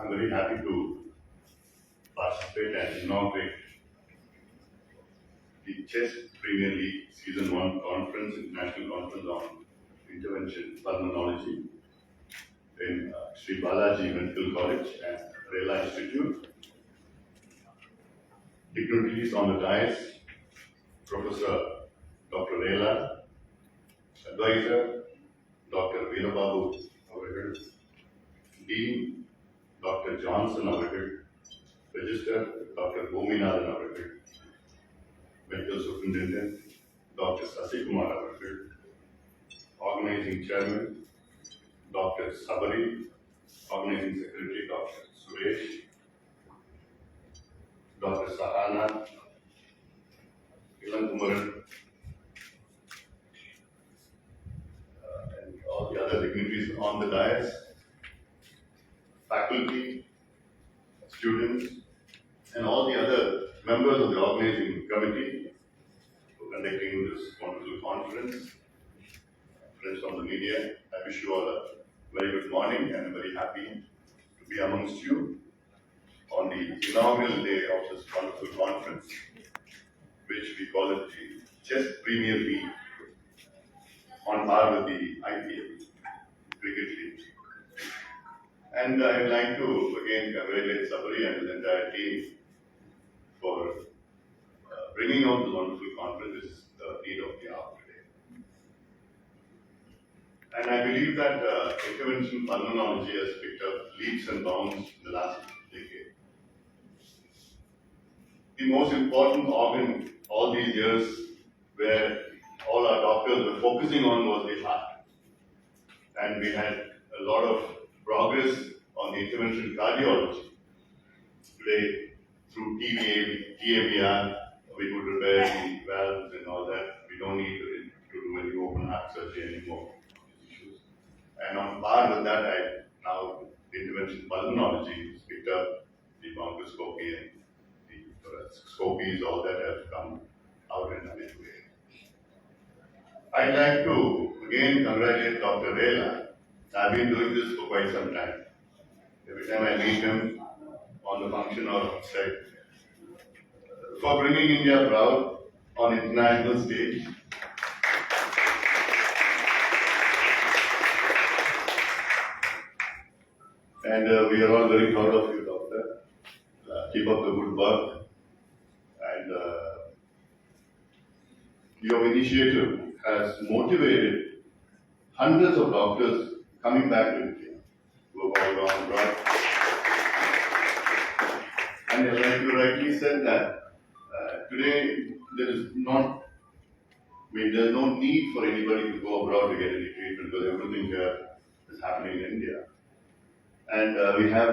I'm very happy to participate and inaugurate the Chess Premier League Season 1 Conference, International Conference on Intervention Pulmonology in Sri Balaji Medical College and Rela Institute. Dignitaries on the dais, Professor Dr. Rela, Advisor Dr. Veerababu Avargal, Dean Dr. Johnson Avargal, Register Dr. Gominathan Avargal, Medical Superintendent Dr. Sasikumar Avargal, Organizing Chairman Dr. Sabari, Organizing Secretary Dr. Suresh, Dr. Sahana, Ilankumaran, and all the other dignitaries on the dais, faculty, students, and all the other members of the organizing committee for conducting this wonderful conference. Friends from the media, I wish you all a very good morning and I'm very happy to be amongst you on the inaugural day of this wonderful conference, which we call it the Chess Premier League, on par with the IPL, Cricket League. And I would like to again congratulate Sabari and the entire team for bringing out this wonderful conference. This is the need of the hour today. And I believe that intervention pulmonology has picked up leaps and bounds in the last decade. The most important organ all these years where all our doctors were focusing on was the heart. And we had a lot of progress on the intervention cardiology. Today, through TAVR, we could repair the valves and all that. We don't need to do any open heart surgery anymore. And on par with that, now the intervention pulmonology has picked up the bronchoscopy and the thoracoscopies, all that have come out in a big way. I'd like to again congratulate Dr. Rela. I've been doing this for quite some time. Every time I meet him on the function or outside, for bringing India proud on international stage. And we are all very proud of you, Doctor. Keep up the good work. And your initiative has motivated hundreds of doctors coming back to India who have all gone abroad. And like you rightly said that today there's no need for anybody to go abroad to get any treatment because everything here is happening in India. And we have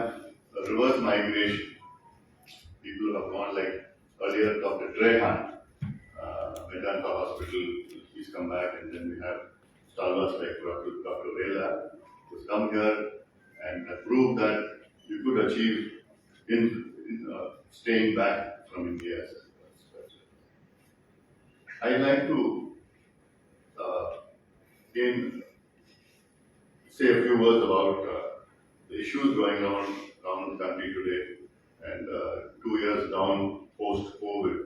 a reverse migration. People have gone like earlier, Dr. Trehan, Vedanta Hospital, he's come back, and then we have stalwarts like Dr. Rela, who's come here and proved that you could achieve in staying back from India. I'd like to again say a few words about the issues going on around the country today. And 2 years down post-COVID,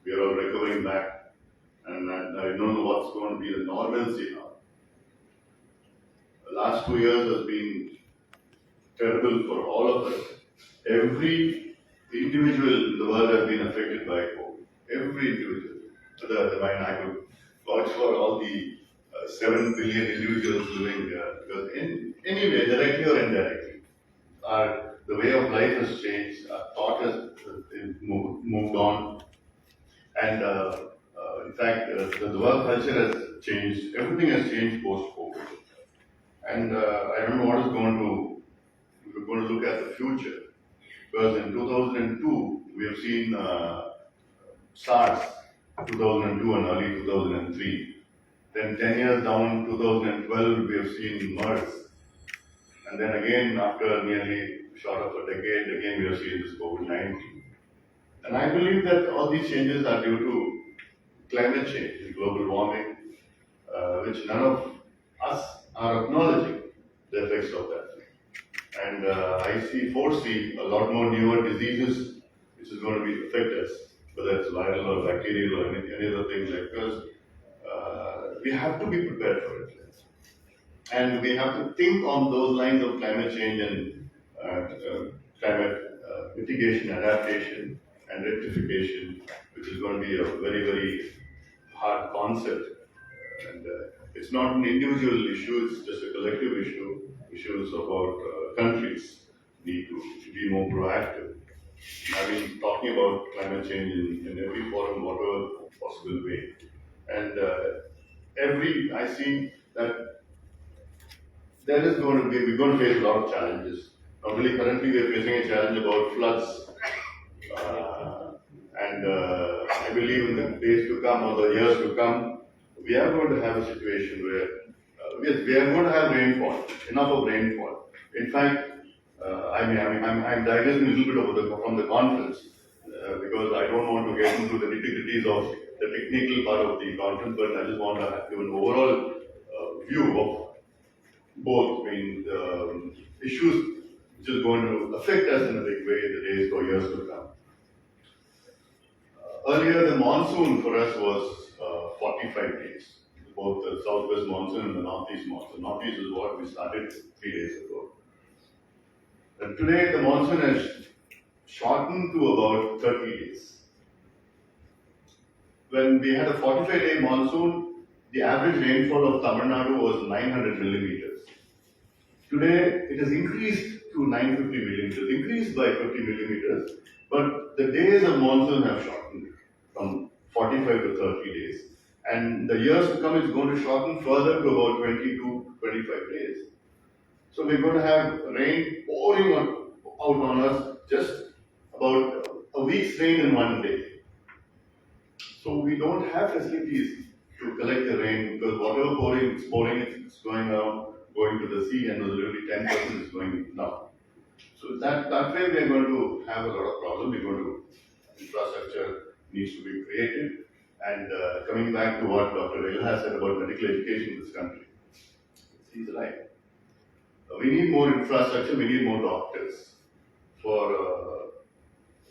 we are all recovering back. And I don't know what's going to be the normalcy now. The last 2 years has been terrible for all of us. Every individual in the world has been affected by COVID. Every individual. I could vouch for all the 7 billion individuals living there. Because in any way, directly or indirectly, the way of life has changed, our thought has moved on. And in fact, the work culture has changed. Everything has changed post-COVID. And I don't know what is we're going to look at the future. Because in 2002, we have seen SARS, 2002 and early 2003. Then 10 years down, 2012, we have seen MERS. And then again, after nearly short of a decade, again we have seen this COVID-19. And I believe that all these changes are due to climate change, global warming, which none of us are acknowledging the effects of that. And foresee a lot more newer diseases which is going to be affect us, whether it's viral or bacterial or any other thing like because we have to be prepared for it. And we have to think on those lines of climate change and climate mitigation, adaptation, and rectification, which is going to be a very, very hard concept. And it's not an individual issue, it's just a collective issue. Issues about countries need to be more proactive. I've been talking about climate change in every forum, whatever possible way. And I see that there is going to be, we're going to face a lot of challenges. Not only currently we're facing a challenge about floods, and I believe in the days to come or the years to come, we are going to have a situation where yes, we are going to have rainfall, enough of rainfall. In fact, I'm digressing a little bit from the conference because I don't want to get into the nitty-gritties of the technical part of the conference, but I just want to give an overall view of both. I mean, the issues which is going to affect us in a big way in the days or years to come. Earlier, the monsoon for us was 45 days, both the southwest monsoon and the northeast monsoon. Northeast is what we started 3 days ago. And today, the monsoon has shortened to about 30 days. When we had a 45-day monsoon, the average rainfall of Tamil Nadu was 900 millimeters. Today, it has increased to 950 millimeters, increased by 50 millimeters, but the days of monsoon have shortened from 45 to 30 days. And the years to come is going to shorten further to about 20 to 25 days. So we're going to have rain pouring out on us just about a week's rain in one day. So we don't have facilities to collect the rain because whatever pouring, it's going around, going to the sea, and literally 10% is going down. So that way we are going to have a lot of problems. We're going to infrastructure needs to be created. And coming back to what Dr. Rela has said about medical education in this country, he's right. We need more infrastructure. We need more doctors for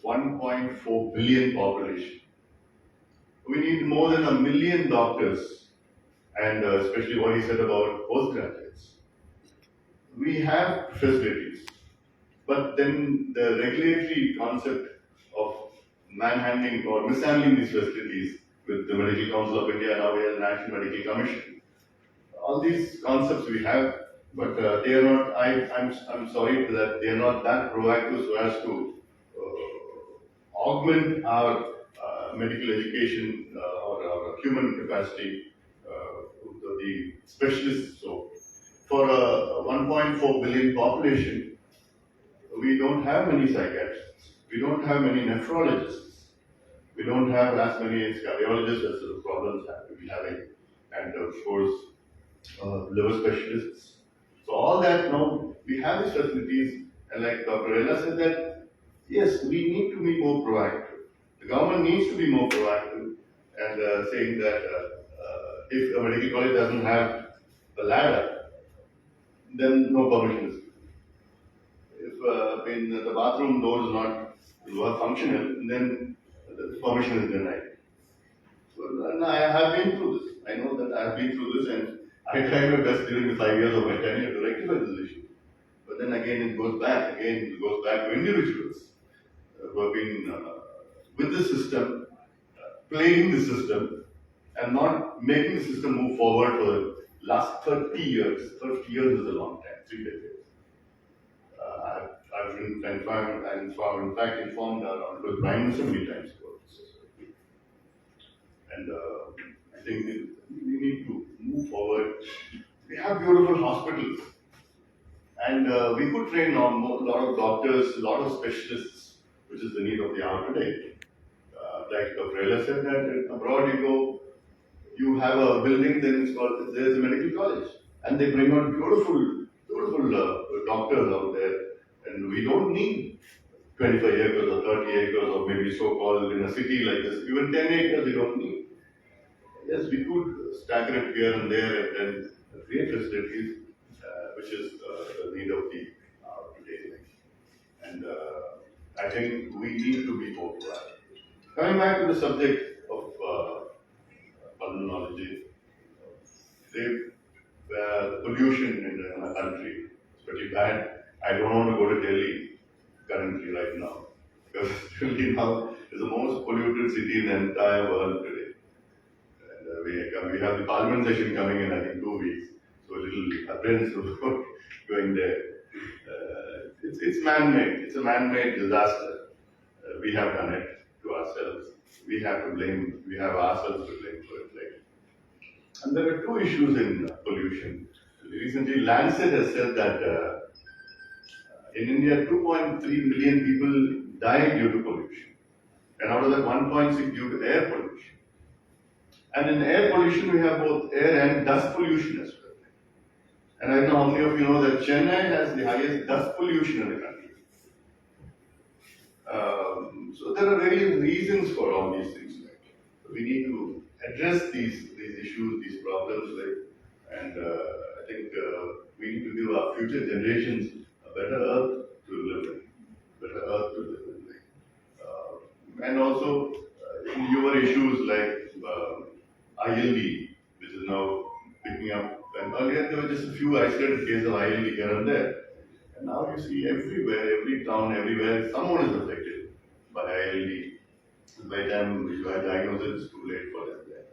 1.4 billion population. We need more than 1 million doctors, and especially what he said about postgraduates. We have facilities, but then the regulatory concept of manhandling or mishandling these facilities with the Medical Council of India, now we have the National Medical Commission. All these concepts we have, but they are not. I'm sorry that they are not that proactive so as to augment our medical education or our human capacity, the specialists. So, for a 1.4 billion population, we don't have many psychiatrists, we don't have many nephrologists, we don't have as many cardiologists as the problems that we're having, and of course, liver specialists. So, all that now we have these facilities, and like Dr. Ella said, that yes, we need to be more proactive. The government needs to be more proactive and saying that if a medical college doesn't have a ladder, then no permission is given. If the bathroom door is not functional, then the permission is denied. So and I have been through this. I know that I have been through this, and I tried my best during the 5 years of my tenure to rectify this issue. But then again, it goes back to individuals who have been with the system, playing the system, and not making the system move forward for the last 30 years. 30 years is a long time, 3 decades. I've been in fact informed our Honorable Prime Minister many times about this. And I think we need to move forward. We have beautiful hospitals, and we could train a lot of doctors, a lot of specialists, which is the need of the hour today. Like Dr. Ella said, that abroad you go, you have a building, then there's a medical college, and they bring out beautiful doctors out there, and we don't need 25 acres or 30 acres or maybe so-called in a city like this, even 10 acres we don't need. Yes, we could stagger it here and there and then create facilities, which is the need of the hour. And I think we need to be more proactive. Coming back to the subject of pulmonology, the pollution in our country is pretty bad. I don't want to go to Delhi currently right now because Delhi now is the most polluted city in the entire world today. And we have the parliament session coming in, I think, 2 weeks. So a little apprehensive going there. It's man-made. It's a man-made disaster. We have done it to ourselves. We have to blame. We have ourselves to blame for it. Like, and there are two issues in pollution. Recently, Lancet has said that in India, 2.3 million people died due to pollution, and out of that, 1.6 due to air pollution. And in air pollution, we have both air and dust pollution as well. And I don't know how many of you know that Chennai has the highest dust pollution in the country. So there are various reasons for all these things. Like, so we need to address these issues, these problems, like, and I think we need to give our future generations a better earth to live in, better earth to live in. Like, and also in newer issues like ILD, which is now picking up. And earlier there were just a few isolated cases of ILD here and there. And now you see everywhere, every town, everywhere, someone is affected by ILD. By the time you are diagnosed, it's too late for them there.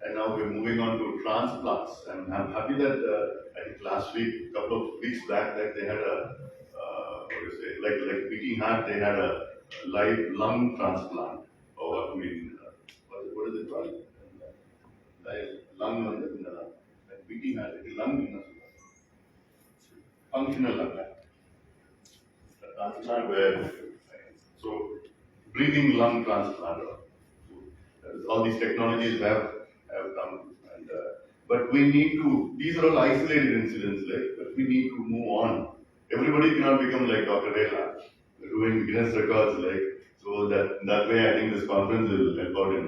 And now we're moving on to transplants. And I'm happy that I think last week, a couple of weeks back, that they had a, what do you say, like beating heart, they had a live lung transplant. Or what I mean, what is it called? Live lung, like beating heart, lung, functional lung. Transplant where, so breathing lung transplant. All these technologies have come, and, but we need to. These are all isolated incidents, like, but we need to move on. Everybody cannot become like Dr. Vela, doing Guinness records, like, so that way. I think this conference will help out in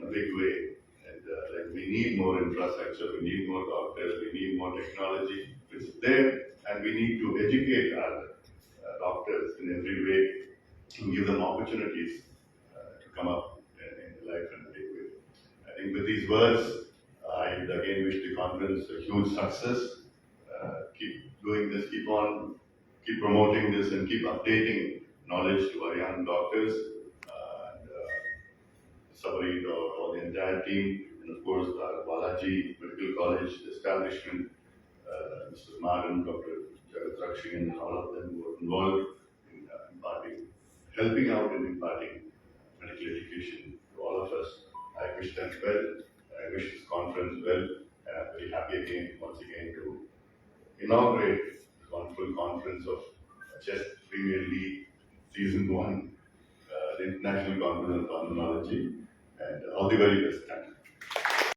a big way. And like, we need more infrastructure, we need more doctors, we need more technology, which is there, and we need to educate our doctors in every way and give them opportunities to come up in life in a big way. I think with these words, I again wish the conference a huge success. Keep doing this, keep promoting this, and keep updating knowledge to our young doctors, and Sabarit or the entire team, and of course Balaji Medical College establishment, Mr. Maran, Dr. Jagat and all of them who are involved in imparting, helping out in imparting medical education to all of us. I wish them well. I wish this conference well. And I'm very happy again, once again, to inaugurate this wonderful conference of Chess Premier League Season 1, the International Conference on Pulmonology. And all the very best. Thank you.